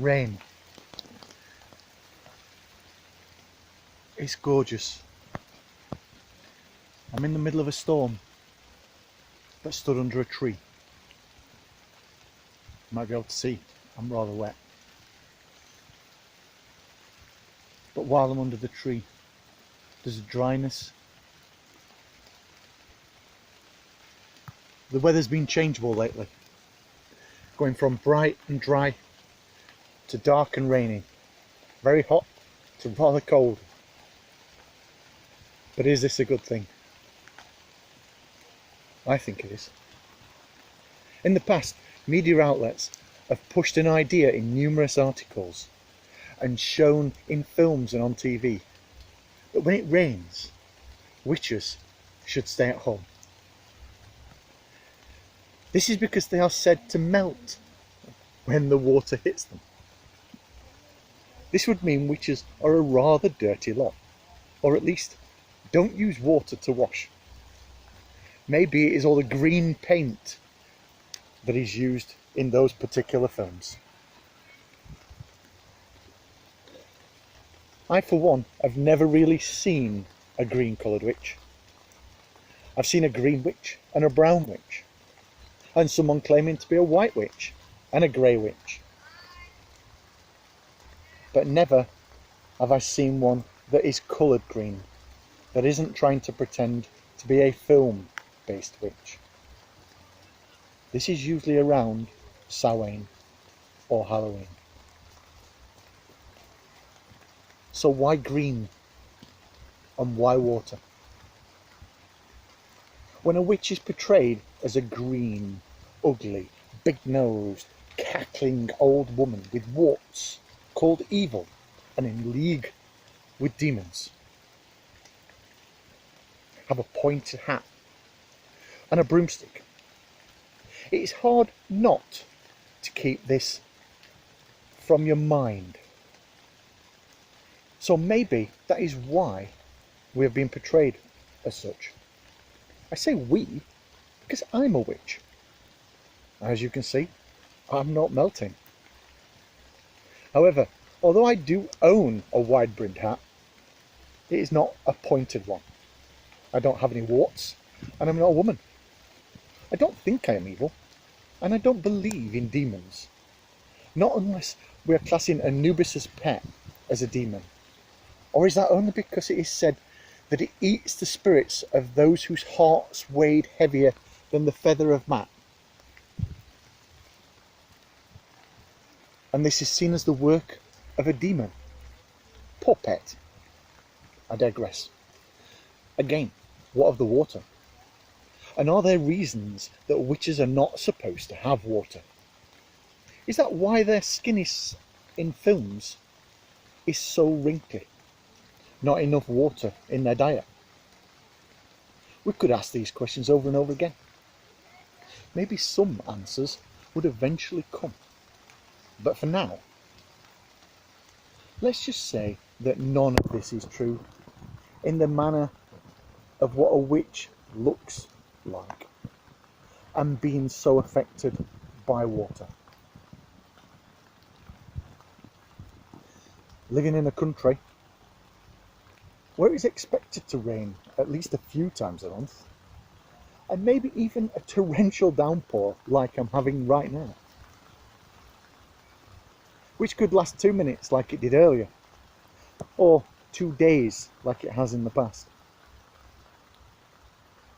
Rain. It's gorgeous. I'm in the middle of a storm, but stood under a tree. You might be able to see, I'm rather wet. But while I'm under the tree, there's a dryness. The weather's been changeable lately, going from bright and dry to dark and rainy, very hot to rather cold. But is this a good thing? I think it is. In the past, media outlets have pushed an idea in numerous articles and shown in films and on TV that when it rains, witches should stay at home. This is because they are said to melt when the water hits them. This would mean witches are a rather dirty lot, or at least don't use water to wash. Maybe it is all the green paint that is used in those particular films. I, for one, have never really seen a green coloured witch. I've seen a green witch and a brown witch, and someone claiming to be a white witch and a grey witch. But never have I seen one that is coloured green, that isn't trying to pretend to be a film-based witch. This is usually around Samhain or Halloween. So why green? And why water? When a witch is portrayed as a green, ugly, big-nosed, cackling old woman with warts, called evil and in league with demons, have a pointed hat and a broomstick, it is hard not to keep this from your mind. So maybe that is why we have been portrayed as such. I say we because I'm a witch. As you can see, I'm not melting. However, although I do own a wide-brimmed hat, it is not a pointed one. I don't have any warts, and I'm not a woman. I don't think I am evil, and I don't believe in demons. Not unless we are classing Anubis' pet as a demon. Or is that only because it is said that it eats the spirits of those whose hearts weighed heavier than the feather of man? And this is seen as the work of a demon. Poor pet. I digress. Again, what of the water? And are there reasons that witches are not supposed to have water? Is that why their skin is, in films, is so wrinkly? Not enough water in their diet? We could ask these questions over and over again. Maybe some answers would eventually come. But for now, let's just say that none of this is true in the manner of what a witch looks like and being so affected by water. Living in a country where it's expected to rain at least a few times a month, and maybe even a torrential downpour like I'm having right now, which could last 2 minutes like it did earlier, or 2 days like it has in the past.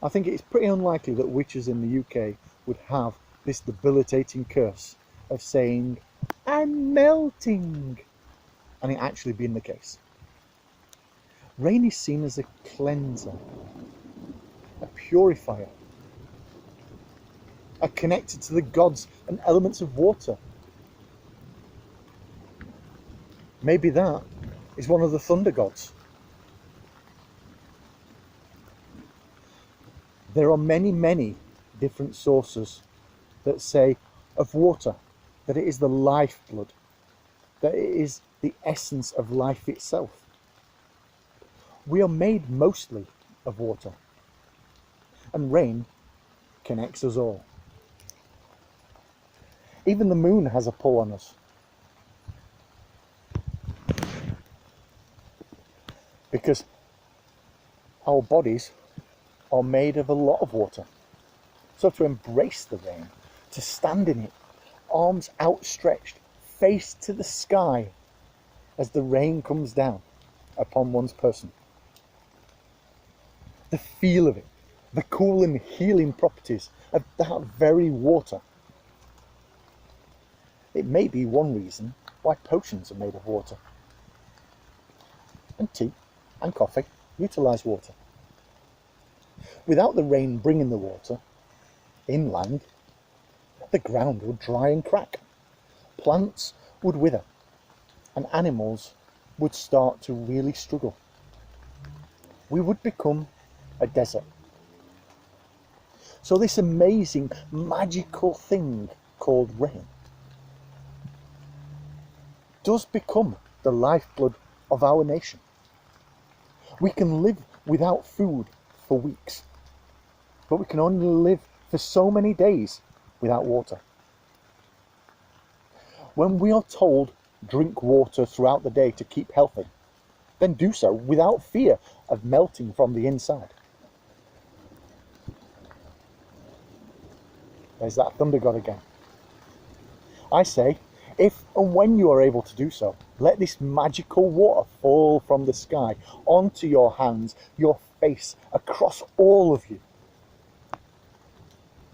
I think it's pretty unlikely that witches in the UK would have this debilitating curse of saying, "I'm melting," and it actually being the case. Rain is seen as a cleanser, a purifier, are connected to the gods and elements of water. Maybe that is one of the thunder gods. There are many different sources that say of water that it is the lifeblood, that it is the essence of life itself. We are made mostly of water, and rain connects us all. Even the moon has a pull on us. because our bodies are made of a lot of water. So to embrace the rain, to stand in it, arms outstretched, face to the sky as the rain comes down upon one's person. The feel of it, the cool and healing properties of that very water. It may be one reason why potions are made of water. And tea and coffee utilise water. Without the rain bringing the water inland, the ground would dry and crack, plants would wither, and animals would start to really struggle. We would become a desert. So this amazing, magical thing called rain does become the lifeblood of our nation. We can live without food for weeks, but we can only live for so many days without water. When we are told drink water throughout the day to keep healthy, then do so without fear of melting from the inside. There's that thunder god again. I say, if and when you are able to do so, let this magical water fall from the sky onto your hands, your face, across all of you.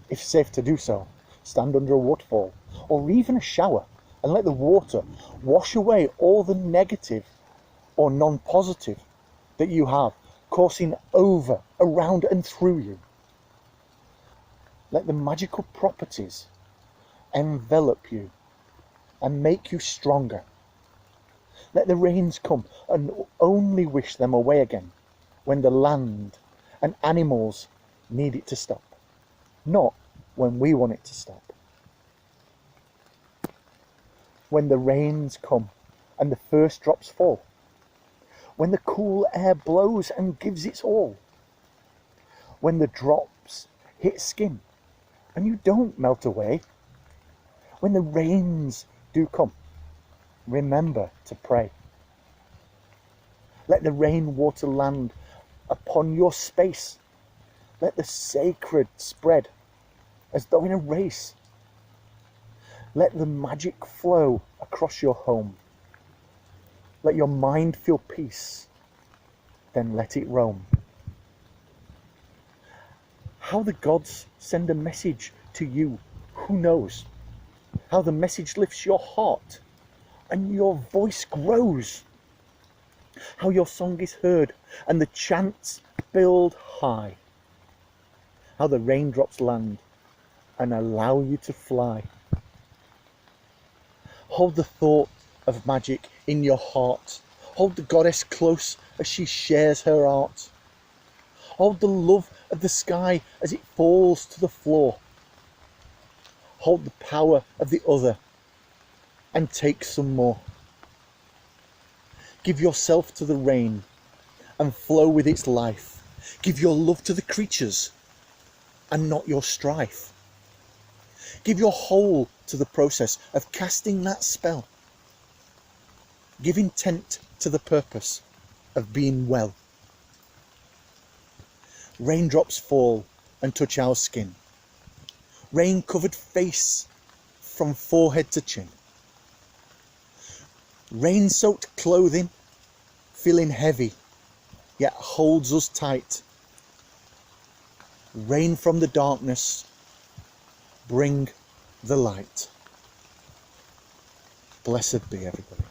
If safe to do so, stand under a waterfall or even a shower and let the water wash away all the negative or non-positive that you have coursing over, around and through you. Let the magical properties envelop you and make you stronger. Let the rains come and only wish them away again when the land and animals need it to stop, not when we want it to stop. When the rains come and the first drops fall, when the cool air blows and gives its all, when the drops hit skin and you don't melt away, when the rains do come, remember to pray. Let the rainwater land upon your space. Let the sacred spread as though in a race. Let the magic flow across your home. Let your mind feel peace, then let it roam. How the gods send a message to you, who knows? How the message lifts your heart and your voice grows. How your song is heard and the chants build high. How the raindrops land and allow you to fly. Hold the thought of magic in your heart. Hold the goddess close as she shares her art. Hold the love of the sky as it falls to the floor. Hold the power of the other and take some more. Give yourself to the rain and flow with its life. Give your love to the creatures and not your strife. Give your whole to the process of casting that spell. Give intent to the purpose of being well. Raindrops fall and touch our skin. Rain-covered face from forehead to chin. Rain-soaked clothing, feeling heavy, yet holds us tight. Rain from the darkness, bring the light. Blessed be everybody.